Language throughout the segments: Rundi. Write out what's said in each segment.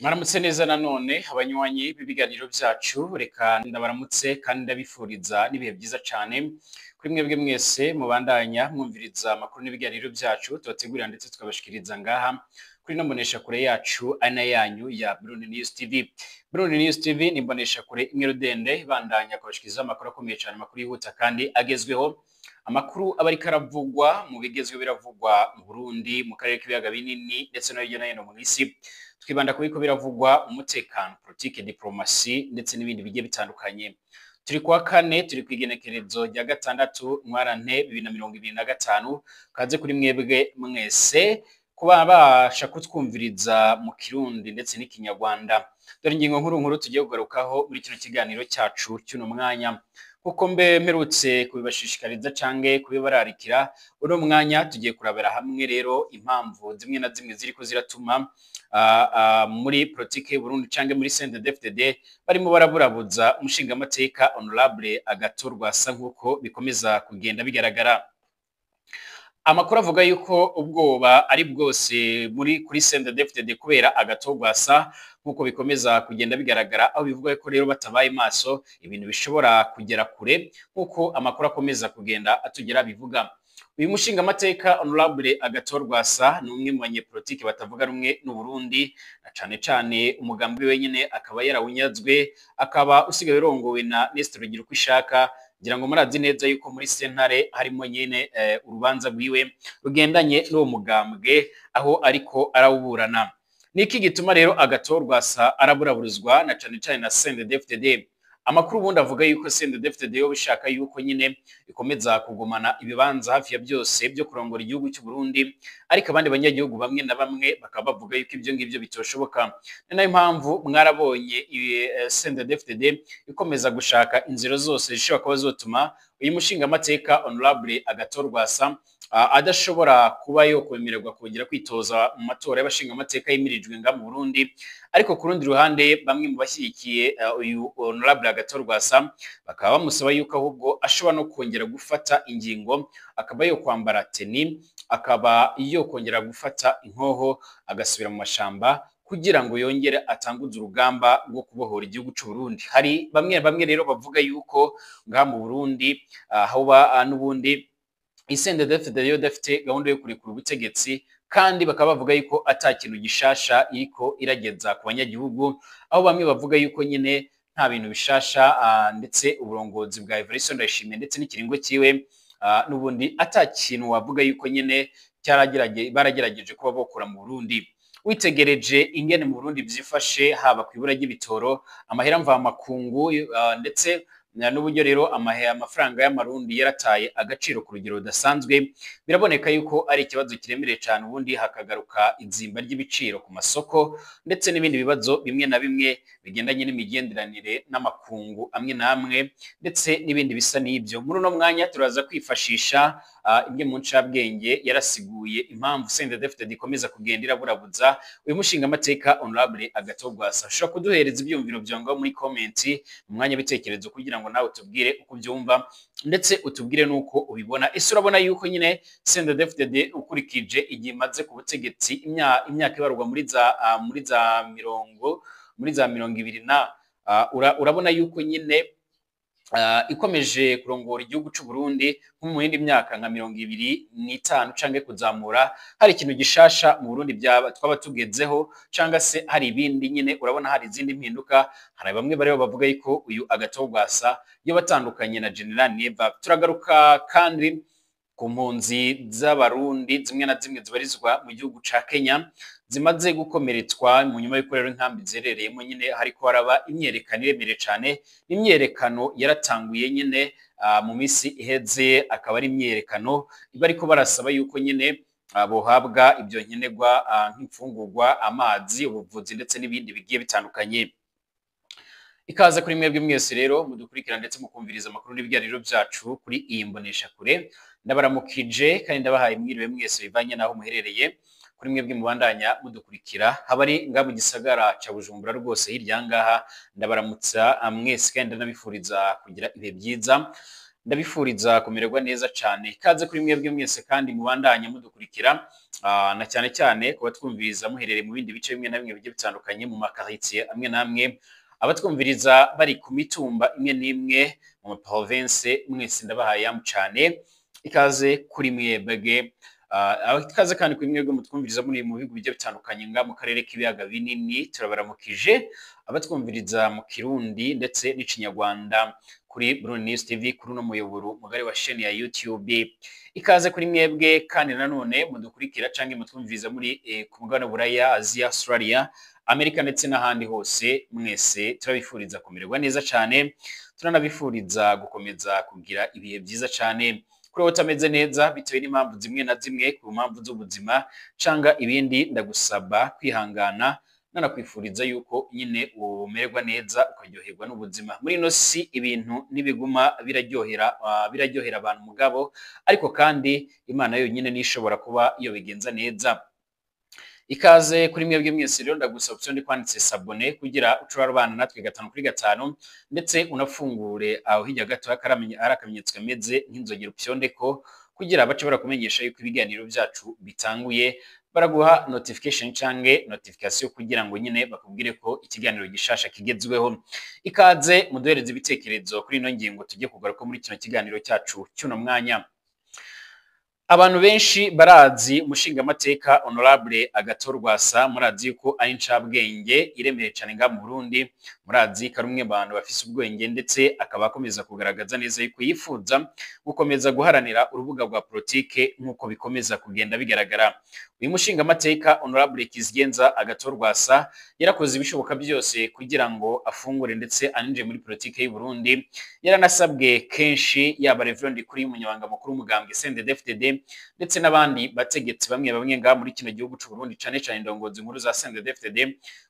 Maramutse neza nanone abanywanyi b'ibiganiro byacu reka ndabaramutse kandi ndabifuriza n'ibihe byiza cyane kuri mwebwe mwese mubandanya mwumviriza amakuru n'ibiganiro byacu tubategurira ndetse tukabashikiriza ngaha kuri no mbonesha kure yacu ana yanyu ya Burundi News TV. Burundi News TV ni mbonesha kure imwe rudende bandanya kubashikiriza amakuru akomeye cyane, amakuru yihuta kandi agezweho, amakuru abari karavugwa mu bigezwe biravugwa mu Burundi, mu karere k'ibiyaga binini ndetse no hirya no hino mu isi. Twibanda kubiko biravugwa umutekano, politique, diplomasi ndetse n'ibindi bigiye bitandukanye. Turi kwa kane, turi kwigenekerezo rya gatandatu ntwarante 2025. Kaze kuri mwebwe mwese kuba basha kutwumviriza mu Kirundi ndetse n'ikinyarwanda. Dore ingingo nkuru tugiye kugarukaho muri kino kiganiro cyacu cy'uno mwanya. Kuko mbe mperutse kubibashishikariza canke kubibararikira, uno mwanya tugiye kurabera hamwe rero impamvu zimwe na zimwe ziriko ziratuma muri politique Burundi canke muri CNDD-FDD barimo baraburabuza umushinga amateka Honorable Agathon Rwasa nkuko bikomeza kugenda bigaragara. Amakuru avuga yuko ubwoba ari bwose muri kuri CNDD-FDD kubera Agathon Rwasa nkuko bikomeza kugenda bigaragara, aho bivuga ko rero batabaye maso ibintu bishobora kugera kure nkuko amakuru akomeza kugenda atugera bivuga. Uyu mushinga amateka Honorable Agathon Rwasa ni umwe mu banyepolitike batavuga rumwe n'u Burundi, na cane umugambi wenyine akaba yarawunyazwe, akaba usigaye urongowe na Nestor Girukishaka. Ngira ngo murazi neza yuko muri sentare harimo nyine urubanza rwiwe rugendanye n'uwo mugambwe, aho ariko arawuburana. Niki gituma rero Agathon Rwasa araburaburizwa na cane na CNDD-FDD? Amakuru ubundi avuga yuko CNDD-FDD yo bishaka yuko nyine ikomeza kugumana ibibanza hafi ya byose byo kurongora igihugu cy'u Burundi, ariko abandi banyagihugu bamwe na bamwe bakaba bavuga yuko ibyo ngibyo bitoshoboka. Ni nayo mpamvu mwarabonye CNDD-FDD ikomeza gushaka inzira zose zishobora kuba zotuma uyu mushinga amateka Honorable Agathon Rwasa adashobora kuba yo kwemererwa kongera kwitoza mu matora y'abashinga amateka yimirijwe nga mu Burundi. Ariko ku rundi ruhande bamwe mu bashyigikiye uyu Honorable Agathon Rwasa bakaba bamusaba yuko ahubwo ashobora no kongera gufata ingingo, akaba yo kwambara teni, akaba yo kongera gufata inkoho, agasubira mu mashamba kugira ngo yongere atanguze urugamba rwo kubohora igihugu cy'u Burundi. Hari bamwe rero bavuga yuko ngaha mu Burundi hoba n'ubundi CNDD-FDD yo dafite gahunda yo kurekura ubutegetsi, kandi bakaba bavuga yuko atakintu gishasha iriko irageza ku banyagihugu, aho bamwe bavuga yuko nyine nta bintu bishasha ndetse uburongozi bwa Evariste Ndayishimiye ndetse n'ikiringo ciwe n'ubundi atakintu wavuga yuko nyine baragerageje kuba bokora mu Burundi. Witegereje ingene mu Burundi byifashe, haba ku ibura ry'ibitoro, amahera mva makungu ndetse n'uburyo rero amafaranga y'amarundi yarataye agaciro ku rugero rudasanzwe, biraboneka yuko ari ikibazo kiremereye cyane. Ubundi hakagaruka izimba ry'ibiciro ku masoko ndetse n'ibindi bibazo bimwe na bimwe bigendanye n'imigenderanire n'amakungu amwe namwe ndetse n'ibindi bisa n'ibyo. Muri uno mwanya turaza kwifashisha imwe mu ncabwenge yarasiguye impamvu CNDD-FDD ikomeza kugenda iraburabuza uyu mushinga amateka Honorable Agathon Rwasa. Ushobora kuduhereza ibyumviro byangaho muri comment mu mwanya bitekerezo kugira ngo nawe tubwire uko byumva ndetse utubwire nuko ubibona. Ese urabona yuko nyine CNDD-FDD ukurikije igihe imaze ku butegetsi imyaka ibarurwa muri za 20 na urabona yuko nyine ikomeje kurongora igihugu cy'u Burundi nko mu yindi myaka nka 25 canke kuzamura, hari ikintu gishasha mu Burundi twaba tugezeho canke se hari ibindi nyine urabona hari izindi mpinduka? Hari bamwe bari bavuga yuko uyu Agathon Rwasa yo batandukanye na General Neva. Turagaruka kandi ku mpunzi z'abarundi zimwe na zimwe zibarizwa mu gihugu ca Kenya zimaze gukomeretswa mu nyuma y'uko rero inkambi zerereyemo nyine hariko haraba imyerekano iremereye cyane. Imyerekano yaratanguye nyine mu misi iheze, akaba ari imyerekano bariko barasaba yuko nyine bohabwa ibyo nkenerwa nk'imfungurwa, amazi, ubuvuzi ndetse n'ibindi bigiye bitandukanye. Ikaze kuri mwebwe mwese rero mudukurikira ndetse mukumviriza amakuru n'ibiganiro byacu kuri iyi mbonesha kure. Ndabaramukije kandi ndabahaye mwiriwe mwese bivanye naho muherereye. Kuri mwebwe mubandanya mudukurikira habari nga mu gisagara ca Bujumbura rwose hirya ngaha, ndabaramutsa mwese kandi nabifuriza kugira ibihe byiza. ndabifuriza kumererwa neza cyane. Kaze kuri mwebwe mwese kandi mubandanye mudukurikira na cyane cyane kuba twumviriza muherereye mu bindi bice bimwe na bimwe bigiye bitandukanye mu makaritiye amwe namwe, abatwumviriza bari ku mitumba imwe n'imwe mu province, mwese ndabahaye cyane. Ikaze kuri mwebwe ikaze kandi kuri mwebwe mutwumviriza muri mu bihugu bigiye bitandukanye nga mu karere k'ibiyaga binini, turabaramukije abatwumviriza mu Kirundi ndetse n'Ikinyarwanda kuri Burundi News TV, kuri no muyoboro mugari wa chaîne ya YouTube. Ikaze kuri mwebwe kandi nanone mudukurikira canke mutwumviriza muri ku mugabane Buraya, Asia, Australia, Amerika ndetse n'ahandi hose, mwese turabifuriza kumererwa neza cyane, turanabifuriza gukomeza kugira ibihe byiza cyane. Kuri utameze neza bitewe n'impamvu zimwe na zimwe, ku mpamvu z'ubuzima canga ibindi, ndagusaba kwihangana nanakwifuriza yuko nyine umererwa neza ukaryoherwa n'ubuzima. Muri ino si ibintu nibiguma biraryohera abantu mugabo, ariko kandi Imana yonyine nishobora kuba iyo bigenza neza. Ikaze kuri mwebwe mwese rero, ndagusaba utsonde kwanditse sabone kugira ucurarubana natwe 5 kuri 5, ndetse unafungure aho hirya gato akamenyetso kameze nk'inzogera upyondeko kugira bace barakumenyesha yuko ibiganiro byacu bitanguye, baraguha notification cange notification kugira ngo nyine bakubwire ko ikiganiro gishasha kigezweho. Ikaze muduhereze ibitekerezo kuri ino ngingo tujye kugaruka muri kino kiganiro cyacu cy'uno mwanya. Abantu benshi barazi umushingamateka Honorable Agathon Rwasa, murazi yuko ari incabwenge iremeye cyane nga mu Burundi, murazi ko ari umwe abantu bafise ubwenge ndetse akaba akomeza kugaragaza neza yuko yifuza gukomeza guharanira urubuga rwa politike nk'uko bikomeza kugenda bigaragara. Uyu mushingamateka Honorable Kizigenza Agathon Rwasa yarakoze ibishoboka byose kugira ngo afungure ndetse aninje muri politike y'u Burundi. Yaranasabwe kenshi yaba Reverend kuri umunyabanga mukuru umugambwe CNDD-FDD ndetse n'abandi bategetsi bamwe nga muri kino gihugu cy'u Burundi, cyane cyane indongozi nkuru za CNDD-FDD,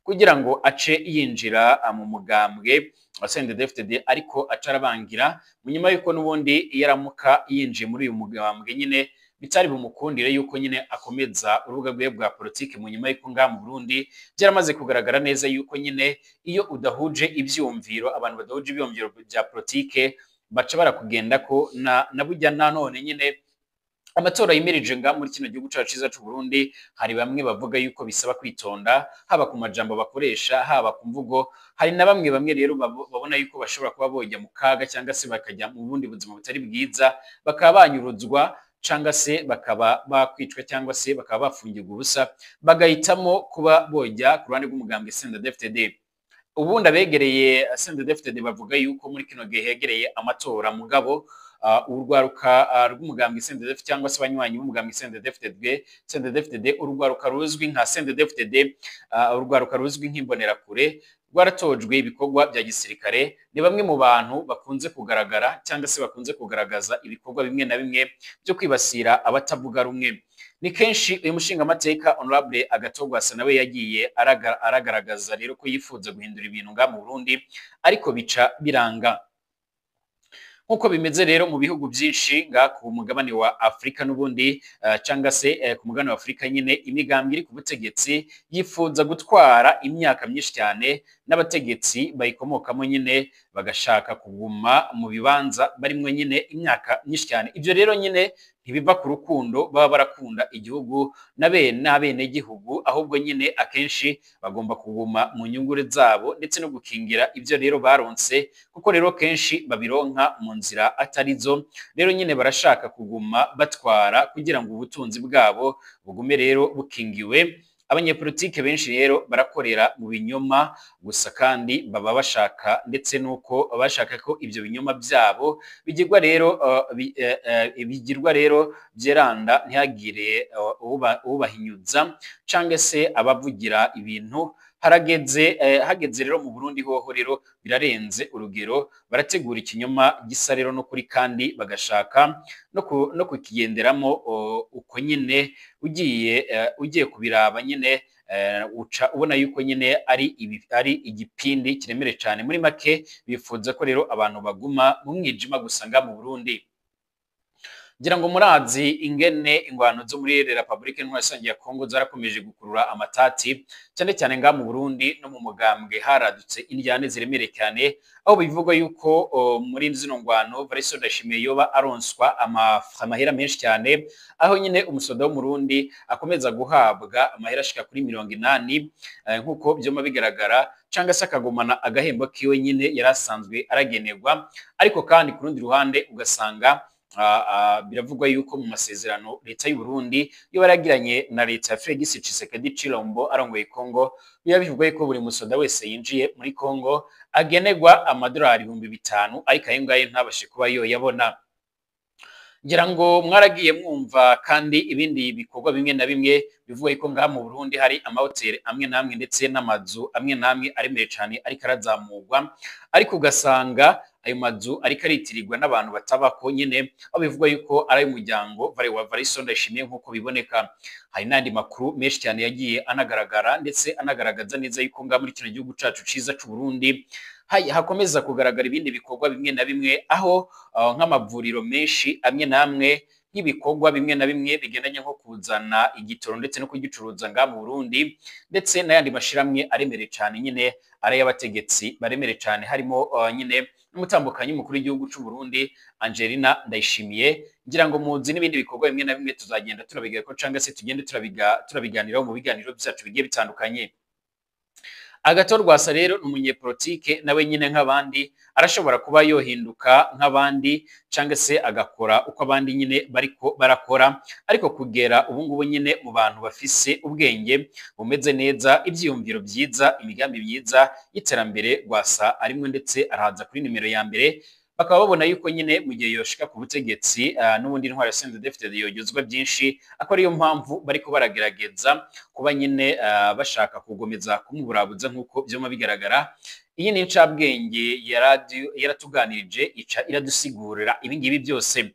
kugira ngo ace yinjira mu mugambwe wa CNDD-FDD, ariko acarabangira mu nyuma yuko n'ubundi yaramuka yinjiye muri uyu mugambwe nyine bitari bumukundire yuko nyine akomeza urubuga rwe bwa politike. Mu nyuma yuko nga mu Burundi byaramaze kugaragara neza yuko nyine iyo udahuje ibyumviro, abantu badahuje ibyumviro bya politike baca barakugenda ko na burya nanone nyine amatora yimirije nga muri kino gihugu cyacu cyiza cy'u Burundi, hari bamwe bavuga yuko bisaba kwitonda, haba ku majambo bakoresha, haba ku mvugo. Hari na bamwe rero babona yuko bashobora kuba bojya mu kaga cyangwa se bakajya mu bundi buzima butari bwiza, bakaba banyuruzwa cyangwa se bakaba bakwicwa cyangwa se bakaba bafungirwa ubusa, bagahitamo kuba bojya ku ruhande rw'umugambwe CNDD-FDD. Ubundi abegereye CNDD-FDD bavuga yuko muri kino gihe hegereye amatora mugabo urwaruka rw'umugambwe CNDD-FDD cyangwa se abanywanyi b'umugambwe CNDD-FDD, urwaruka ruzwi nka CNDD-FDD, urwaruka ruzwi nk'imbonerakure, rwaratojwe ibikorwa bya gisirikare. Ni bamwe mu bantu bakunze kugaragara cyangwa se bakunze kugaragaza ibikorwa bimwe na bimwe byo kwibasira abatavuga rumwe. Ni kenshi uyu mushingamateka Honorable Agathon Rwasa nawe yagiye aragaragaza rero ko yifuza guhindura ibintu nga mu Burundi, ariko bica biranga. Nkuko bimeze rero mu bihugu byinshi nga ku mugabane wa Afrika n'ubundi cyangwa se ku mugabane wa Afrika nyine, imigambwe iri ku butegetsi yifuza gutwara imyaka myinshi cyane, n'abategetsi bayikomokamo nyine bagashaka kuguma mu bibanza barimwe nyine imyaka myinshi cyane. Ibyo rero nyine ntibiva ku rukundo baba barakunda igihugu n'abene gihugu, ahubwo nyine akenshi bagomba kuguma mu nyungure zabo ndetse no gukingira ibyo rero baronse, kuko rero kenshi babironka mu nzira atari zo. Rero nyine barashaka kuguma batwara kugira ngo ubutunzi bwabo bugume rero bukingiwe. Abanyepolitike benshi rero barakorera mu binyoma gusa, kandi baba bashaka ndetse nuko bashaka ko ibyo binyoma byabo bigirwa rero byeranda, ntihagire ubahinyuza cyangwa se abavugira ibintu. Hageze rero mu Burundi hoho rero birarenze urugero, barategura ikinyoma gisa rero no kuri, kandi bagashaka no kukigenderamo uko nyine. Ugiye kubiraba nyine uca ubona yuko nyine ari igipindi kiremere cyane. Muri make bifuza ko rero abantu baguma mu mwijima gusa nga mu Burundi. ngira ngo murazi ingene ingwano zo muri Republika Iharanira ya Kongo zarakomeje gukurura amatati cyane cyane nga mu Burundi no mu mugambwe haradutse indyane ziremereye cyane, aho bivugwa yuko muri zino ngwano Variso Ndayishimiye yoba aronswa amahera menshi cyane, aho nyine umusoda wo mu Burundi akomeza guhabwa amahera ashika kuri 80 nkuko byoma bigaragara, cyangwa se akagumana agahembo kiwe nyine yarasanzwe aragenerwa. Ariko kandi ku rundi ruhande ugasanga biravugwa yuko mu masezerano leta y'u Burundi yo baragiranye na leta ya Felix Tshisekedi Tshilombo arongoye Kongo, bivugwa yuko buri musoda wese yinjiye muri Kongo agenerwa amadolari 5,000, ariko ayo ngayo ntabashe kuba yo yabona. Ngira ngo mwaragiye mwumva kandi ibindi bikorwa bimwe na bimwe bivuga yuko ngaha mu Burundi hari amahoteli amwe namwe ndetse n'amazu amwe namwe aremeye cyane ariko arazamurwa, ariko ugasanga ayo mazu ariko aritirirwa n'abantu batabako nyine, aho bivuga yuko ari umuryango wa Variso Ndayishimiye nkuko biboneka. Hari n'andi makuru menshi cyane yagiye anagaragara ndetse anagaragaza neza yuko ngaha muri kino gihugu cacu ciza c'u Burundi hakomeza kugaragara ibindi bikorwa bimwe na bimwe, aho nk'amavuriro menshi amwe namwe nk'ibikorwa bimwe na bimwe bigendanye nko kuzana igitoro ndetse no kugicuruza ngaha mu Burundi, ndetse n'ayandi mashiramwe aremere cyane nyine ari y'abategetsi baremere cyane, harimo nyine n'umutambukanyi mukuru w'igihugu c'u Burundi Angelina Ndayishimiye. Ngira ngo muzi n'ibindi bikorwa bimwe na bimwe tuzagenda turabigaye ko cyangwa se tugende turabiganiraho mu biganiro byacu bigiye bitandukanye. Agathon Rwasa rero umunyepolitike nawe nyine nk'abandi arashobora kuba yohinduka nk'abandi cyangwa se agakora uko abandi nyine bariko barakora, ariko kugera ubu ngubu nyine mu bantu bafise ubwenge bumeze neza, ivyiyumviro byiza, imigambi myiza y'iterambere, Rwasa arimwe ndetse arahaza kuri nimero ya mbere. Bakaba babona yuko nyine mu gihe yoshika ku butegetsi n'ubundi intwari ya CNDD-FDD yogezwa byinshi, ako ariyo mpamvu bariko baragerageza kuba nyine bashaka kugomeza kumuburabuza nkuko byoma bigaragara. Iyi ni incabwenge ya radio yaratuganirije ica iradusigurira ibingibi byose.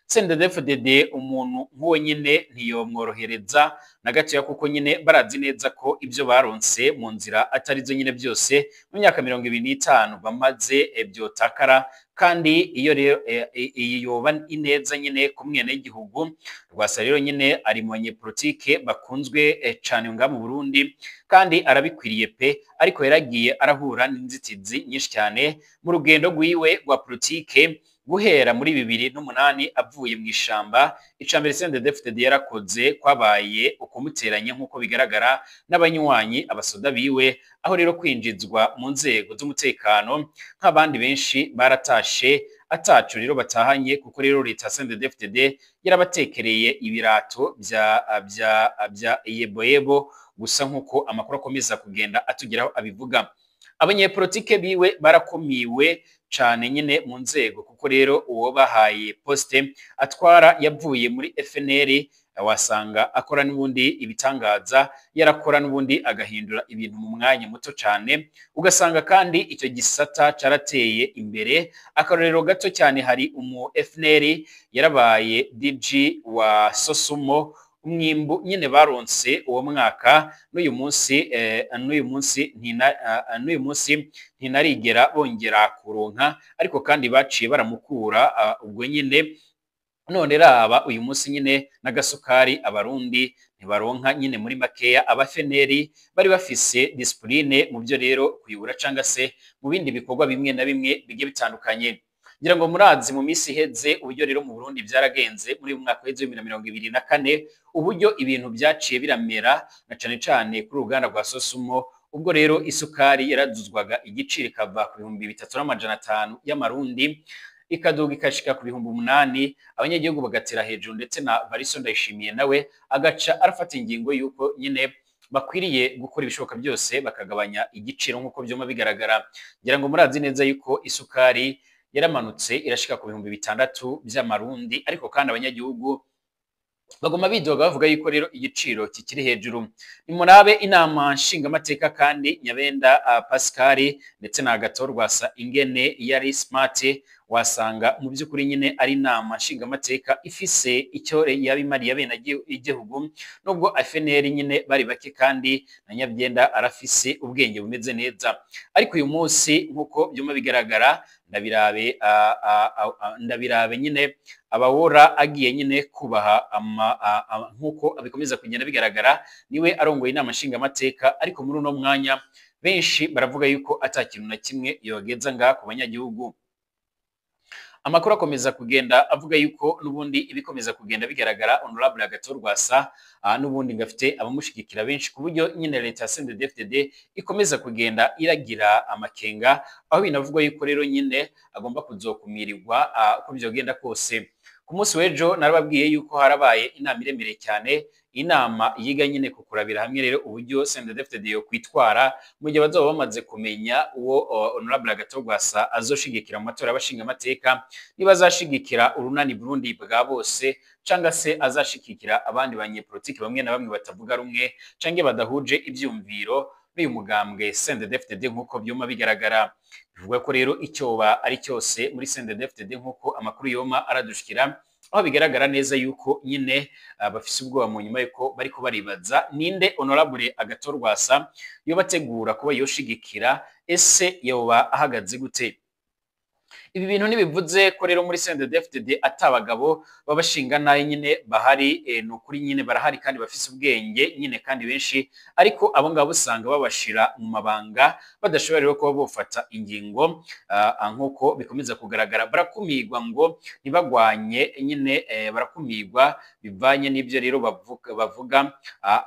CNDD-FDD umuntu nk'uwo nyine ntiyomworohereza na gato, kuko nyine barazi neza ko ibyo baronse mu nzira atarizo nyine byose mu myaka 25 bamaze byotakara, kandi iyo rero yoba ineza nyine ku mwenegihugu. Rwasa rero nyine ari mu banyepolitike bakunzwe cyane nga mu Burundi, kandi arabikwiriye pe, ariko yaragiye arahura n'inzitizi nyinshi cyane mu rugendo rwiwe rwa politike guhera muri 2008 avuye mu ishamba. Icambere CNDD-FDD yarakoze kwabaye ukumuteranya nkuko bigaragara n'abanywanyi abasoda biwe, aho rero kwinjizwa mu nzego z'umutekano nk'abandi benshi baratashe atacu rero batahanye, kuko rero leta CNDD-FDD yarabatekereye ibirato bya yeboyebo gusa nkuko amakuru akomeza kugenda atugeraho abivuga. Abanyepolitike biwe barakomiwe cyane nyine mu nzego, kuko rero uwo bahaye poste atwara yavuye muri FNL, wasanga akora n'ubundi ibitangaza, yarakora n'ubundi agahindura ibintu mu mwanya muto cyane. Ugasanga kandi icyo gisata carateye imbere. Akarorero gato cyane, hari umu FNL yarabaye DG wa Sosumo, umwimbu nyine baronse uwo mwaka n'uyu munsi ntinarigera bongera kuronka, ariko kandi baciye baramukura ubwo nyine. None raba uyu munsi nyine n'agasukari abarundi ntibaronka nyine muri makeya. Abafeneri bari bafise discipline mu byo rero kuyibura cyangwa se mu bindi bikorwa bimwe na bimwe bigiye bitandukanye. Ngira ngo murazi mu minsi iheze uburyo rero mu Burundi byaragenze muri mwaka wa 2024, uburyo ibintu byaciye biramera na cane cane kuri uruganda rwa Sosumo. Ubwo rero isukari yaraduzwaga igiciro kava ku 3,500 y'amarundi ikaduga ikashika ku 8,000, abanyagihugu bagatera hejuru, ndetse na Variso Ndayishimiye nawe agaca arafata ingingo yuko nyine bakwiriye gukora ibishoboka byose bakagabanya igiciro nkuko byoma bigaragara. Ngira ngo murazi neza yuko isukari yaramanutse irashika ku 6,000 by'amarundi, ariko kandi abanyagihugu bagoma bidoga bavuga yuko rero igiciro kikiri hejuru. Nimurabe inama nshingamateka kandi Nyabenda Pascal ndetse na Agathon Rwasa ingene yari smart, wasanga mu by'ukuri nyine ari inama nshingamateka ifise icyo yabimariye abene igihugu, nubwo FNL nyine bari bake kandi na Nyabyenda arafise ubwenge bumeze neza. Ariko uyu munsi nkuko byuma bigaragara ndabirabe nyine abawora agiye nyine kubaha nkuko abikomeza kugenda bigaragara, niwe arongoye inama nshingamateka, ariko muri uno mwanya benshi baravuga yuko atakintu na kimwe yogeza ngaha ku banyagihugu. Amakuru akomeza kugenda avuga yuko nubundi ibikomeza kugenda bigaragara Honorable Agathon Rwasa nubundi ngafite abamushigikira benshi, ku buryo nyine leta ya CNDD-FDD ikomeza kugenda iragira amakenga, aho binavugwa yuko rero nyine agomba kuzokumirirwa uko byogenda kose. Ku munsi w'ejo narababwiye yuko harabaye inama iremere cyane, inama yiga nyine kukurabira hamwe rero uburyo CNDD-FDD yo kwitwara mu gihe bazoba bamaze kumenya uwo Honorable Agathon Rwasa azoshigikira mu matora y'abashinga amateka, niba azashigikira urunani Burundi bwa bose canga se azashigikira abandi banyepolitiki bamwe na bamwe batavuga rumwe canke badahuje ivyumviro n'uyu mugambwe CNDD-FDD nkuko byuma bigaragara. Bivuga ko rero icyoba ari cyose muri CNDD-FDD nkuko amakuru yoma aradushikira, aho bigaragara neza yuko nyine bafise ubwoba mu nyuma yuko bariko baribaza ninde Honorable Agathon Rwasa yo bategura kuba yoshigikira, ese yoba ahagaze gute. Ibi bintu nibivuze ko rero muri CNDD-FDD atabagabo babashinga naye nyine bahari, nukuri nyine barahari kandi bafise ubwenge nyine kandi benshi, ariko abo ngabo usanga babashira mu mabanga badashobora rero kuba bofata ingingo nkuko bikomeza kugaragara. Barakumirwa ngo ntibagwanye nyine, barakumirwa bivanye n'ibyo rero bavuga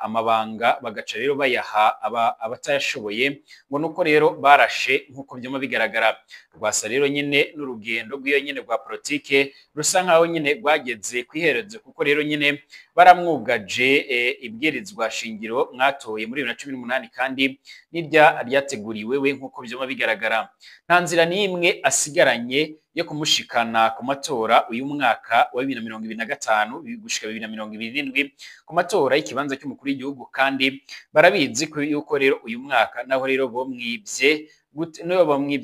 amabanga bagaca rero bayaha abatayashoboye, ngo nuko rero barashe nkuko byuma bigaragara. Rwasa rero nyine n'urugendo rw'iyo nyine rwa politike rusa nkaho nyine rwageze kwiherezo, kuko rero nyine baramwugaje ibwirizwa shingiro mwatoye muri 2018 kandi n'irya ryateguriwe we nkuko byoma bigaragara. Nta nzira n'imwe asigaranye yo kumushikana ku matora uyu mwaka wa 2025 gushika 2027 ku matora y'ikibanza cy'umukuru w'igihugu, kandi barabizi ko yuko rero uyu mwaka naho rero bomwibye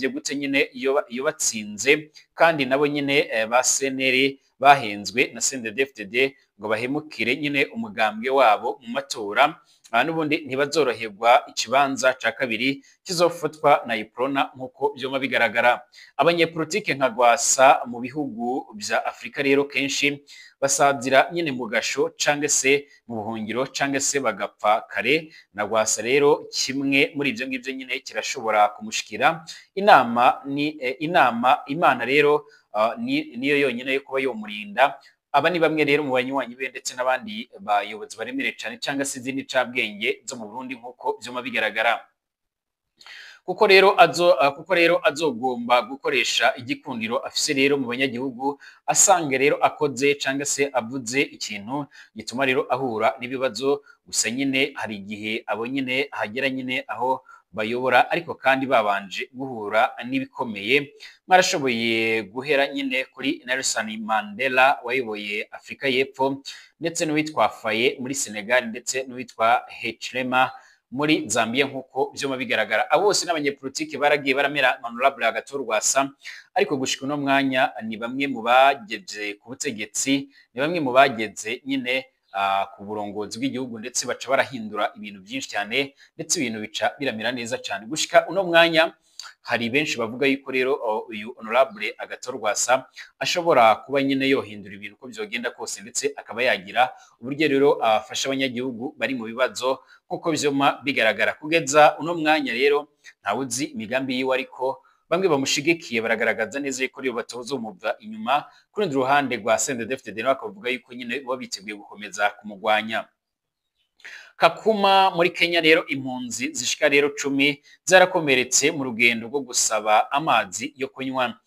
gute nyine iyo batsinze, kandi nabo nyine ba CNL bahenzwe na CNDD-FDD ngo bahemukire nyine umugambwe wabo mu matora, n'ubundi ntibazoroherwa ikibanza ca kabiri kizofatwa na Iprona nkuko byoma bigaragara. Abanyepolitike nka Rwasa mu bihugu bya Afrika rero kenshi basazira nyine mu gasho cange se mu buhungiro cange se bagapfa kare, na Rwasa rero kimwe muri ibyo ngibyo nyine kirashobora kumushikira. Imana rero niyo yonyine yo kuba yomurinda. Aba ni bamwe rero mu banywanyi be ndetse n'abandi bayobozi baremere cyane cyangwa se izindi cabwenge zo mu Burundi nkuko byoma bigaragara. Kuko rero azogomba gukoresha igikundiro afise rero mu banyagihugu, asange rero akoze cyangwa se avuze ikintu gituma rero ahura n'ibibazo. Gusa nyine hari igihe abo nyine hagera nyine aho bayobora, ariko kandi babanje guhura n'ibikomeye. Mwarashoboye guhera nyine kuri Nelson Mandela wayoboye Afrika y'Epfo, ndetse n'uwitwa Faye muri Senegal, ndetse n'uwitwa Hichilema muri Zambia nkuko byoma bigaragara. Abo bose n'abanyepolitike baragiye baramera Honorable Agathon Rwasa, ariko gushika no mwanya ni bamwe mu bageze ku butegetsi, ni bamwe mu bageze nyine ku burongozi bw'igihugu, ndetse baca barahindura ibintu byinshi cyane, ndetse ibintu bica biramira neza cyane. Gushika uno mwanya hari benshi bavuga yuko rero uyu Honorable Agathon Rwasa ashobora kuba nyine yohindura ibintu uko byogenda kose, ndetse akaba yagira uburyo rero afasha abanyagihugu bari mu bibazo nkuko byoma bigaragara. Kugeza uno mwanya rero ntawuzi imigambi yiwe, ariko bamwe bamushigikiye baragaragaza neza yuko rero batozumuva inyuma. Ku rundi ruhande rwa CNDD-FDD nabo bakavuga yuko nyine bo biteguye gukomeza kumugwanya. Kakuma muri Kenya rero impunzi zishika rero 10 zarakomeretse mu rugendo rwo gusaba amazi yo kunywa,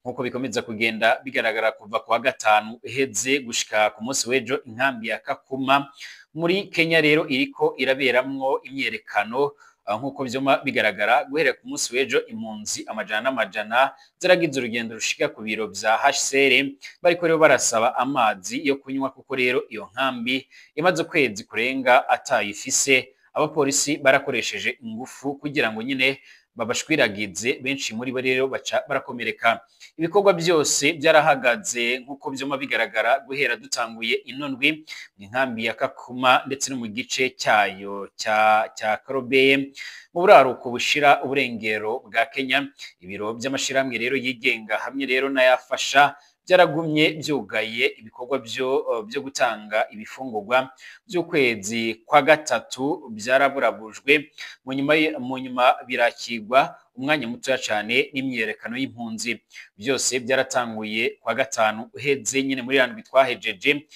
nkuko bikomeza kugenda bigaragara kuva kwa gatanu heze gushika ku munsi w'ejo. Inkambi ya Kakuma muri Kenya rero iriko iraberamwo imyerekano nkuko byoma bigaragara. Guhera ku munsi w'ejo impunzi amajana zaragize urugendo rushika ku biro bya HCR, bariko rero barasaba amazi yo kunywa, kuko rero iyo nkambi imaze kwezi kurenga atayifise abapolisi barakoresheje ingufu kugira ngo nyine babashwiragize, benshi muri bo rero baca barakomereka. Ibikorwa byose byarahagaze nk'uko byoma bigaragara guhera dutanguye ino ndwi mu nkambi ya Kakuma ndetse no mu gice cyayo cya Karobeye mu buraruko bushira uburengero bwa Kenya. Ibiro by'amashirahamwe rero yigenga hamwe rero n'ayafasha byaragumye byugaye ibikorwa byo gutanga ibifungurwa by'ukwezi kwa gatatu byaraburabujwe, mu nyuma birakigwa umwanya mutoya cyane n'imyerekano y'impunzi. Byose byaratanguye kwa gatanu uheze nyine muri randwi twahejeje.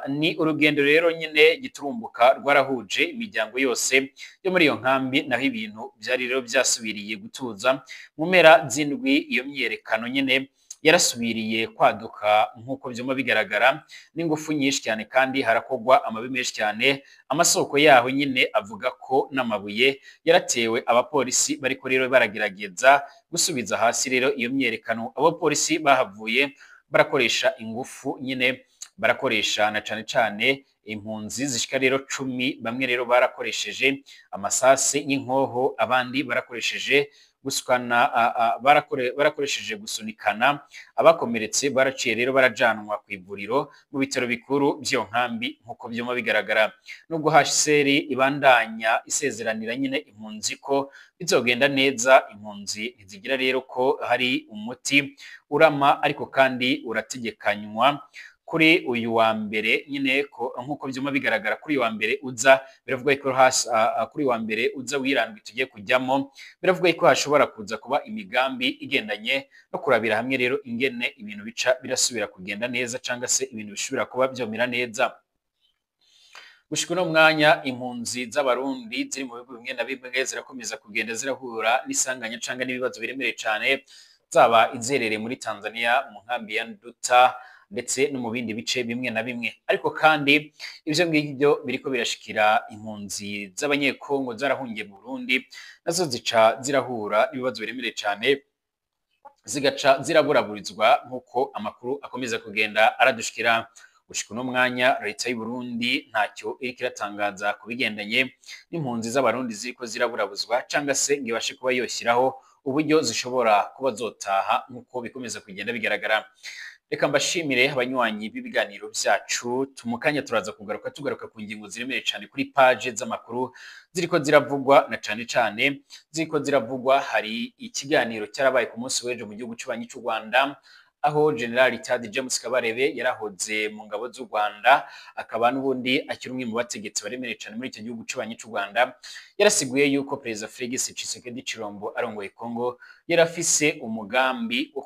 Ni urugendo rero nyine giturumbuka rwarahuje imiryango yose yo muri iyo nkambi, naho ibintu byari rero byasubiriye gutuza mu mpera z'indwi. Iyo myerekano nyine yarasubiriye kwaduka nk'uko byoma bigaragara n'ingufu nyinshi cyane, kandi harakogwa amabi menshi cyane. Amasoko yaho nyine avuga ko n'amabuye yaratewe abapolisi bariko rero baragerageza gusubiza hasi rero iyo myerekano. Abapolisi bahavuye barakoresha ingufu nyine, barakoresha na cane impunzi zishika rero 10. Bamwe rero barakoresheje amasase y'inkoho, abandi barakoresheje gusukana, barakoresheje gusunikana. Abakomeretse baraciye rero barajanwa ku ivuriro mu bitaro bikuru by'iyo nkambi nk'uko byoma bigaragara. Nubwo HCR ibandanya isezeranira nyine impunzi ko bizogenda neza, impunzi ntizigira rero ko hari umuti urama, ariko kandi urategekanywa kuri uyu wa mbere nyine ko nk'uko byuma bigaragara kuri uyu wa mbere uza. Biravuga ko kuri uyu wa mbere uza wirandwi tugiye kujyamo, biravuga ko hashobora kuza kuba imigambi igendanye no kurabira hamwe rero ingene ibintu bica birasubira kugenda neza, cyangwa se ibintu bishobora kuba byomera neza. Gushika no mwanya impunzi z'abarundi ziri mu bihugu bimwe na bimwe zirakomeza kugenda zirahura n'isanganya cyangwa n'ibibazo biremereye cyane, zaba izerere muri Tanzania mu nkambi ya Nduta ndetse no mu bindi bice bimwe na bimwe. Ariko kandi ivyo ngibyo biriko birashikira impunzi z'abanyekongo zarahungiye mu Burundi, nazo zica zirahura n'ibibazo biremereye cyane, zigaca ziraburaburizwa nk'uko amakuru akomeza kugenda aradushikira. Gushika no mwanya leta y'u Burundi ntacyo iriko iratangaza kubigendanye n'impunzi z'abarundi ziriko ziraburabuzwa, cyangwa se ngibashe kuba yoshyiraho uburyo zishobora kuba zotaha nk'uko bikomeza kugenda bigaragara. Reka mbashimire abanywanyi b'ibiganiro byacu, tumukanya turaza tugaruka ku ngingo ziremereye cyane kuri page z'amakuru ziriko ziravugwa na cane ziriko ziravugwa. Hari ikiganiro cyarabaye ku munsi w'ejo mu gihugu cy'ubanyi cy'u Rwanda, aho General Richard James Kabarebe yarahoze mu ngabo z'u Rwanda, akaba n'ubundi akiri umwe mu bategetsi baremereye cyane muri icyo gihugu cy'ubanyi cy'u Rwanda. Yarasiguye yuko Perezida Félix Tshisekedi Tshilombo arongoye Kongo yarafise umugambi wo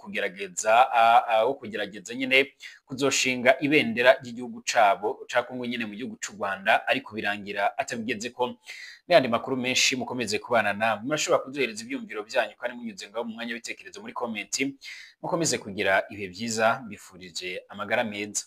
kugerageza nyine kuzoshinga ibendera ry'igihugu cabo ca Kongo nyine mu gihugu cy'u Rwanda, ariko birangira atabigeze ko. N'andi makuru menshi mukomeze kubana namwe, murashobora kuduhereza ibyumviro byanyu kandi munyuze ngaho mu mwanya w'ibitekerezo muri comment. Mukomeze kugira ibihe byiza, mbifurije amagara meza.